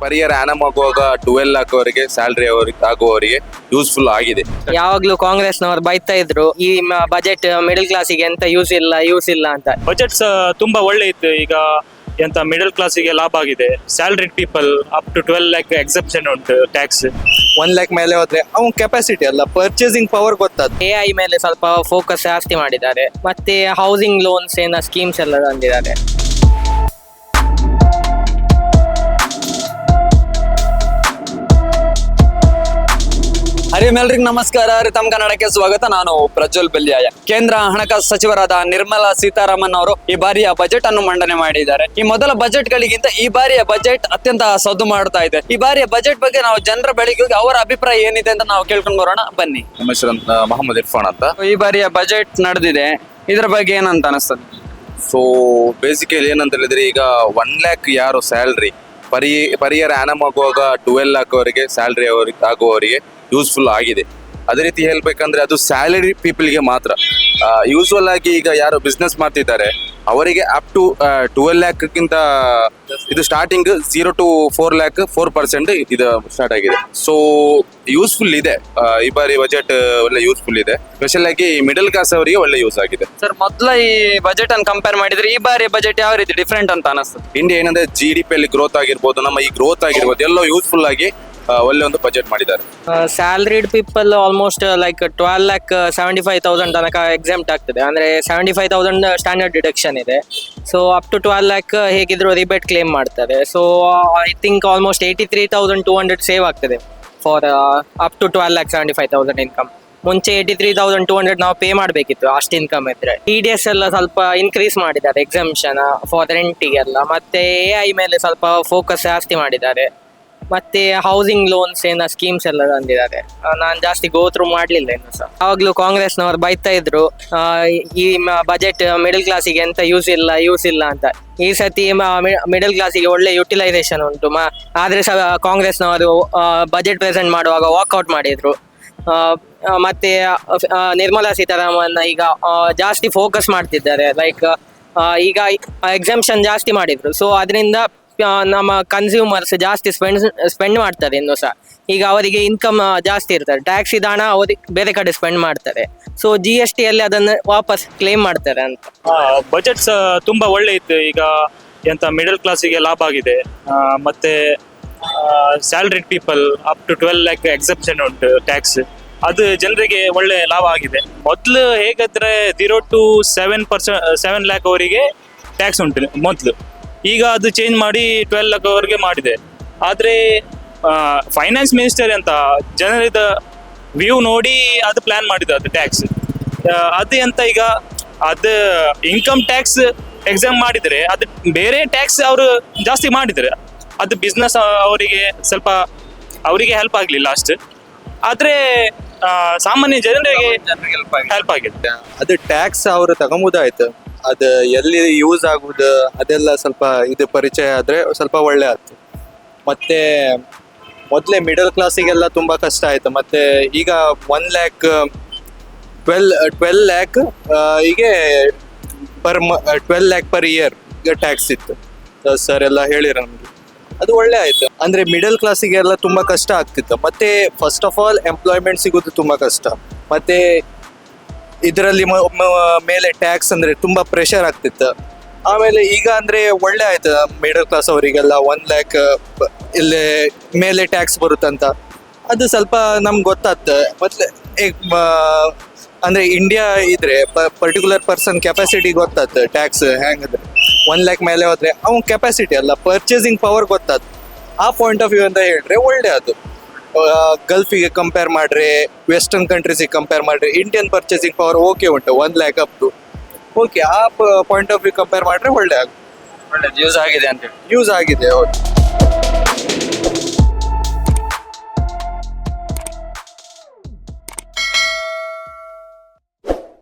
Per year annum ಆಗುವಾಗ 12 lakh ವರೆಗೆ salary ಆಗುವವರಿಗೆ useful ಆಗಿದೆ. ಯಾವಾಗ್ಲೂ ಕಾಂಗ್ರೆಸ್ನವರು ಬೈತಾ ಇದ್ರು ಈ ಬಜೆಟ್ ಮಿಡಲ್ ಕ್ಲಾಸಿಗೆ ಎಂತ ಯೂಸ್ ಇಲ್ಲ ಅಂತ. ಬಜೆಟ್ಸ್ ತುಂಬಾ ಒಳ್ಳೆ ಇತ್ತು. ಈಗ ಎಂತ ಮಿಡಲ್ ಕ್ಲಾಸಿಗೆ ಲಾಭ ಆಗಿದೆ. Salaried people up to 12 lakh exception ಉಂಟು ಟ್ಯಾಕ್ಸ್. 1 lakh ಮೇಲೆ ಹೋದ್ರೆ ಅವ್ನ ಕೆಪಾಸಿಟಿ ಅಲ್ಲ, ಪರ್ಚೇಸಿಂಗ್ ಪವರ್ ಗೊತ್ತಾದ. AI ಮೇಲೆ ಸ್ವಲ್ಪ ಫೋಕಸ್ ಜಾಸ್ತಿ ಮಾಡಿದ್ದಾರೆ. ಮತ್ತೆ ಹೌಸಿಂಗ್ ಲೋನ್ಸ್ ಸ್ಕೀಮ್ಸ್ ಎಲ್ಲ ತಂದಿದ್ದಾರೆ. ಎಲ್ರಿಗೂ ನಮಸ್ಕಾರ. ತಮ್ಮ ಕನ್ನಡಕ್ಕೆ ಸ್ವಾಗತ. ನಾನು ಪ್ರಜ್ವಲ್ ಬಲ್ಯಾಯ. ಕೇಂದ್ರ ಹಣಕಾಸು ಸಚಿವರಾದ ನಿರ್ಮಲಾ ಸೀತಾರಾಮನ್ ಅವರು ಈ ಬಾರಿಯ ಬಜೆಟ್ ಅನ್ನು ಮಂಡನೆ ಮಾಡಿದ್ದಾರೆ. ಈ ಮೊದಲ ಬಜೆಟ್ ಗಳಿಗಿಂತ ಈ ಬಾರಿಯ ಬಜೆಟ್ ಅತ್ಯಂತ ಸದ್ದು ಮಾಡ್ತಾ ಇದೆ. ಈ ಬಾರಿಯ ಬಜೆಟ್ ಬಗ್ಗೆ ನಾವು ಜನರ ಬಳಿಗೆ ಹೋಗಿ ಅವರ ಅಭಿಪ್ರಾಯ ಏನಿದೆ ಅಂತ ನಾವು ಕೇಳ್ಕೊಂಡು ಬರೋಣ, ಬನ್ನಿ. ನಮ್ಮ ಹೆಸರು ಮೊಹಮ್ಮದ್ ಇರ್ಫಾನ್ ಅಂತ. ಈ ಬಾರಿಯ ಬಜೆಟ್ ನಡೆದಿದೆ, ಇದ್ರ ಬಗ್ಗೆ ಏನಂತ ಅನಿಸ್ತದೆ? ಸೊ ಬೇಸಿಕಲಿ ಏನಂತ ಹೇಳಿದ್ರೆ, ಈಗ 1 lakh ಯಾರು ಸ್ಯಾಲ್ರಿ ಪರ್ ಇಯರ್ ಆನಮ್ ಆಗುವಾಗ 12 lakh ವರೆಗೆ ಸ್ಯಾಲ್ರಿ ಆಗುವವರಿಗೆ ಯೂಸ್ಫುಲ್ ಆಗಿದೆ. ಅದೇ ರೀತಿ ಹೇಳ್ಬೇಕಂದ್ರೆ ಅದು ಸ್ಯಾಲರಿ ಪೀಪಲ್ಗೆ ಮಾತ್ರ. ಯೂಸ್ವಲ್ ಆಗಿ ಈಗ ಯಾರು ಬಿಸ್ನೆಸ್ ಮಾಡ್ತಿದ್ದಾರೆ ಅವರಿಗೆ ಅಪ್ ಟು 12 lakh ಗಿಂತ ಇದು ಸ್ಟಾರ್ಟಿಂಗ್ 0 to 4 lakh 4% ಇದು ಸ್ಟಾರ್ಟ್ ಆಗಿದೆ. ಸೊ ಯೂಸ್ಫುಲ್ ಇದೆ. ಈ ಬಾರಿ ಬಜೆಟ್ ಒಳ್ಳೆ ಯೂಸ್ಫುಲ್ ಇದೆ. ಸ್ಪೆಷಲ್ ಆಗಿ ಮಿಡಲ್ ಕ್ಲಾಸ್ ಅವರಿಗೆ ಒಳ್ಳೆ ಯೂಸ್ ಆಗಿದೆ. ಸರ್, ಮೊದಲ ಈ ಬಜೆಟ್ ಅನ್ನು ಕಂಪೇರ್ ಮಾಡಿದ್ರೆ ಈ ಬಾರಿಯ ಬಜೆಟ್ ಯಾವ ರೀತಿ ಡಿಫ್ರೆಂಟ್ ಅಂತ ಅನಿಸ್ತದೆ? ಇಂಡಿಯಾ ಏನಂದ್ರೆ GDP ಅಲ್ಲಿ ಗ್ರೋತ್ ಆಗಿರ್ಬೋದು, ನಮ್ಮ ಈ ಗ್ರೋತ್ ಆಗಿರ್ಬೋದು, ಎಲ್ಲ ಯೂಸ್ಫುಲ್ ಆಗಿ ಒಳ್ಳೆ ಒಂದು ಬಜೆಟ್ ಮಾಡಿದ್ದಾರೆ. ಸ್ಯಾಲರಿಡ್ ಪೀಪಲ್ ಆಲ್ಮೋಸ್ಟ್ ಲೈಕ್ 12,75,000 ತನಕ ಎಕ್ಸಾಮ್ಟ್ ಆಗ್ತದೆ. ಅಂದ್ರೆ 75,000 ಸ್ಟ್ಯಾಂಡರ್ಡ್ ಡಿಡಕ್ಷನ್ ಇದೆ. ಸೊ ಅಪ್ ಟು 12 lakh ಹೇಗಿದ್ರು ರಿಬೇಟ್ ಕ್ಲೇಮ್ ಮಾಡ್ತಾರೆ. So I think almost 83,200 save ಆಗ್ತದೆ ಫಾರ್ ಅಪ್ ಟು 12,75,000 ಇನ್ಕಮ್. ಮುಂಚೆ 83,200 ನಾವು ಪೇ ಮಾಡಬೇಕಿತ್ತು ಅಷ್ಟು ಇನ್ಕಮ್ ಇದ್ರೆ. TDS ಎಲ್ಲ ಸ್ವಲ್ಪ ಇನ್ಕ್ರೀಸ್ ಮಾಡಿದ್ದಾರೆ, ಎಕ್ಸಾಮ್ಷನ್ ಫಾರ್ ರೆಂಟಿಗೆಲ್ಲ. ಮತ್ತೆ AI ಮೇಲೆ ಸ್ವಲ್ಪ ಫೋಕಸ್ ಜಾಸ್ತಿ ಮಾಡಿದ್ದಾರೆ. ಮತ್ತೆ ಹೌಸಿಂಗ್ ಲೋನ್ಸ್ ಸ್ಕೀಮ್ಸ್ ಎಲ್ಲ ತಂದಿದ್ದಾರೆ. ನಾನು ಜಾಸ್ತಿ ಗೋ ಥ್ರೂ ಮಾಡ್ಲಿಲ್ಲ ಇನ್ನು ಸಹ. ಯಾವಾಗ್ಲೂ ಕಾಂಗ್ರೆಸ್ನವರು ಬೈತಾ ಇದ್ರು ಈ ಬಜೆಟ್ ಮಿಡಲ್ ಕ್ಲಾಸಿಗೆ ಎಂತ ಯೂಸ್ ಇಲ್ಲ ಅಂತ. ಈ ಸತಿ ಮಿಡಲ್ ಕ್ಲಾಸಿಗೆ ಒಳ್ಳೆ ಯುಟಿಲೈಸೇಷನ್ ಉಂಟು. ಆದ್ರೆ ಸಹ ಕಾಂಗ್ರೆಸ್ನವರು ಬಜೆಟ್ ಪ್ರೆಸೆಂಟ್ ಮಾಡುವಾಗ ವಾಕ್ಔಟ್ ಮಾಡಿದ್ರು. ಮತ್ತೆ ನಿರ್ಮಲಾ ಸೀತಾರಾಮನ್ ಈಗ ಜಾಸ್ತಿ ಫೋಕಸ್ ಮಾಡ್ತಿದ್ದಾರೆ. ಲೈಕ್ ಈಗ ಎಕ್ಸಾಮ್ಷನ್ ಜಾಸ್ತಿ ಮಾಡಿದ್ರು. ಸೊ ಅದರಿಂದ ನಮ್ಮ ಕನ್ಸ್ಯೂಮರ್ಸ್ ಜಾಸ್ತಿ ಸ್ಪೆಂಡ್ ಮಾಡ್ತಾರೆ ಇನ್ನು ಸಹ. ಈಗ ಅವರಿಗೆ ಇನ್ಕಮ್ ಜಾಸ್ತಿ ಇರ್ತಾರೆ, ಟ್ಯಾಕ್ಸ್ ಇದ ಹಣ ಅವರಿಗೆ ಬೇರೆ ಕಡೆ ಸ್ಪೆಂಡ್ ಮಾಡ್ತಾರೆ. ಸೊ GST ಅಲ್ಲಿ ಅದನ್ನು ವಾಪಸ್ ಕ್ಲೇಮ್ ಮಾಡ್ತಾರೆ ಅಂತ. ಬಜೆಟ್ಸ್ ತುಂಬಾ ಒಳ್ಳೆ ಇತ್ತು. ಈಗ ಎಂತ ಮಿಡಲ್ ಕ್ಲಾಸಿಗೆ ಲಾಭ ಆಗಿದೆ. ಮತ್ತೆ salaried people up to 12 lakh exception ಉಂಟು ಟ್ಯಾಕ್ಸ್. ಅದು ಜನರಿಗೆ ಒಳ್ಳೆ ಲಾಭ ಆಗಿದೆ. ಮೊದಲು ಹೇಗಾದ್ರೆ 0 to 7 lakh ಅವರಿಗೆ ಟ್ಯಾಕ್ಸ್ ಉಂಟು ಮೊದಲು. ಈಗ ಅದು ಚೇಂಜ್ ಮಾಡಿ 12 lakh ವರೆಗೆ ಮಾಡಿದೆ. ಆದ್ರೆ ಫೈನಾನ್ಸ್ ಮಿನಿಸ್ಟರ್ ಅಂತ ಜನರಿದ ವ್ಯೂ ನೋಡಿ ಅದು ಪ್ಲಾನ್ ಮಾಡಿದೆ. ಅದು ಟ್ಯಾಕ್ಸ್ ಅದು ಎಂತ, ಈಗ ಅದು ಇನ್ಕಮ್ ಟ್ಯಾಕ್ಸ್ ಎಕ್ಸಾಮ್ ಮಾಡಿದ್ರೆ ಅದು ಬೇರೆ ಟ್ಯಾಕ್ಸ್ ಅವರು ಜಾಸ್ತಿ ಮಾಡಿದ್ರೆ ಅದು ಬಿಸ್ನೆಸ್ ಅವರಿಗೆ ಸ್ವಲ್ಪ ಅವರಿಗೆ ಹೆಲ್ಪ್ ಆಗಲಿಲ್ಲ ಅಷ್ಟು. ಆದ್ರೆ ಸಾಮಾನ್ಯ ಜನರಿಗೆ ಹೆಲ್ಪ್ ಆಗಿದೆ. ಅದು ಟ್ಯಾಕ್ಸ್ ಅವರು ತಗೊಂಬುದಾಯ್ತು, ಅದು ಎಲ್ಲಿ ಯೂಸ್ ಆಗುದು ಅದೆಲ್ಲ ಸ್ವಲ್ಪ ಇದು ಪರಿಚಯ ಆದ್ರೆ ಸ್ವಲ್ಪ ಒಳ್ಳೆ ಆಯ್ತು. ಮತ್ತೆ ಮೊದಲೇ ಮಿಡಲ್ ಕ್ಲಾಸಿಗೆಲ್ಲ ತುಂಬಾ ಕಷ್ಟ ಆಯ್ತು. ಮತ್ತೆ ಈಗ 1 lakh 12 lakh ಹೀಗೆ 12 lakh ಪರ್ ಇಯರ್ ಟ್ಯಾಕ್ಸ್ ಇತ್ತು ಸರ್ ಎಲ್ಲ ಹೇಳಿರ ನಮ್ಗೆ. ಅದು ಒಳ್ಳೆ ಆಯ್ತು. ಅಂದ್ರೆ ಮಿಡಲ್ ಕ್ಲಾಸಿಗೆಲ್ಲ ತುಂಬಾ ಕಷ್ಟ ಆಗ್ತಿತ್ತು. ಮತ್ತೆ ಫಸ್ಟ್ ಆಫ್ ಆಲ್ ಎಂಪ್ಲಾಯ್ಮೆಂಟ್ ಸಿಗೋದು ತುಂಬಾ ಕಷ್ಟ. ಮತ್ತೆ ಇದರಲ್ಲಿ ಮೇಲೆ ಟ್ಯಾಕ್ಸ್ ಅಂದ್ರೆ ತುಂಬಾ ಪ್ರೆಷರ್ ಆಗ್ತಿತ್ತು. ಆಮೇಲೆ ಈಗ ಅಂದ್ರೆ ಒಳ್ಳೆ ಆಯ್ತು ಮಿಡಲ್ ಕ್ಲಾಸ್ ಅವರಿಗೆಲ್ಲ 1 lakh ಇಲ್ಲೇ ಮೇಲೆ ಟ್ಯಾಕ್ಸ್ ಬರುತ್ತಂತ. ಅದು ಸ್ವಲ್ಪ ನಮ್ಗೆ ಗೊತ್ತಾಗ್ತದೆ. ಮತ್ತೆ ಅಂದ್ರೆ ಇಂಡಿಯಾ ಇದ್ರೆ ಪರ್ಟಿಕ್ಯುಲರ್ ಪರ್ಸನ್ ಕೆಪಾಸಿಟಿ ಗೊತ್ತಾಗ್ತದೆ. ಟ್ಯಾಕ್ಸ್ ಹೆಂಗಂದ್ರೆ 1 lakh ಮೇಲೆ ಹೋದ್ರೆ ಅವ್ನ ಕೆಪಾಸಿಟಿ ಅಲ್ಲ, ಪರ್ಚೇಸಿಂಗ್ ಪವರ್ ಗೊತ್ತಾಗ್ತದೆ. ಆ ಪಾಯಿಂಟ್ ಆಫ್ ವ್ಯೂ ಅಂತ ಹೇಳಿದ್ರೆ ಒಳ್ಳೆ. ಅದು ಗಲ್ಫಿಗೆ ಕಂಪೇರ್ ಮಾಡ್ರೆ, ವೆಸ್ಟರ್ನ್ ಕಂಟ್ರೀಸಿಗೆ ಕಂಪೇರ್ ಮಾಡ್ರೆ ಇಂಡಿಯನ್ ಪರ್ಚೇಸಿಂಗ್ ಪವರ್ ಓಕೆ ಉಂಟು 1 lakh ಅಪ್ ಟು ಓಕೆ. ಆ ಪಾಯಿಂಟ್ ಆಫ್ ವ್ಯೂ ಕಂಪೇರ್ ಮಾಡ್ರೆ ಒಳ್ಳೆ ಯೂಸ್ ಆಗಿದೆ ಅಂತ. ಯೂಸ್ ಆಗಿದೆ, ಹೌದು.